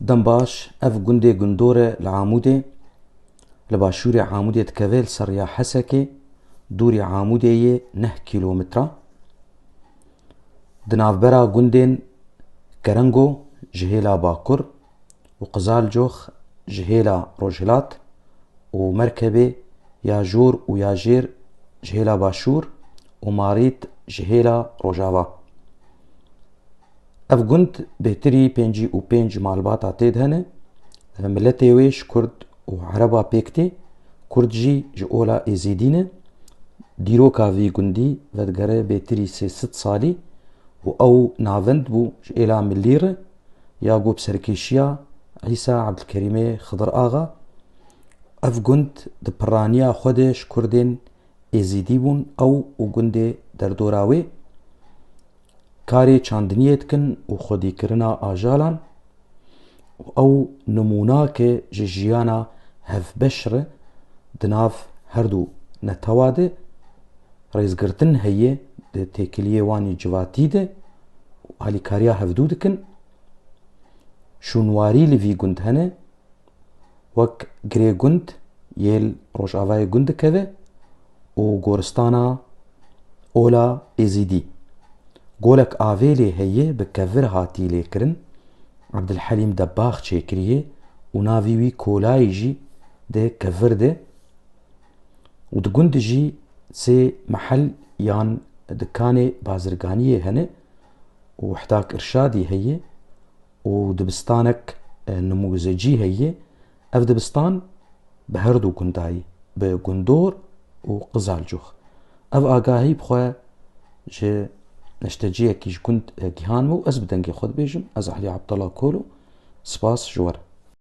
دنباش اف گنده گندوره لعاموده لباشوری عاموده تکویل سریا حسکه دوری عاموده 9 کیلومتره. دنافبرا گندین گرنگو جهیلا باکر و قزال جوخ جهیلا روجهلات و مرکبه یاجور و یاجیر جهیلا باشور و ماریت جهیلا روجاوا. اف گند بهتری 55 معلومات عتید هنه. ملت ویش کرد و عربا پیکتی کرد جی جئولا ازیدینه دیروکا وی گندی ودگره بهتری 300 سالی و او ناوند بو جئیلا ملیره یا گوب سرکیشیا عیسی عبدالکریمه خضر آغا. اف گند د پرانیا خودش کردین ازیدی بون او گنده در دوراوی کاری چاندنیت کن و خودی کرنا آجالان او نمونا که جیانا هف بشره دناف هردو نتواده ریزگرتن هیه ده تکلیه وانی جواتی ده حالی کاریا هفدو دکن شونواری لوی گند هنه وک گری گند یل روش آوای گند که و گورستانا اولا ازیدی گولک آویلی هیه بکفر هاتی لیکرن عبدالحلیم دباغ چیکریه و ناویوی کولای جی ده کفر ده و ده گند جی سه محل یان دکان بازرگانیه هنه و احتاک ارشادی هیه و دبستانک نموزجی هیه. اف دبستان بهردو گندایی به گندور و قزال جوخ اف آگاهی بخواه جه نشتجیه کیش گند گیهان مو از بدنگی خود بیجم از احلی عبدالله کولو سپاس جوار.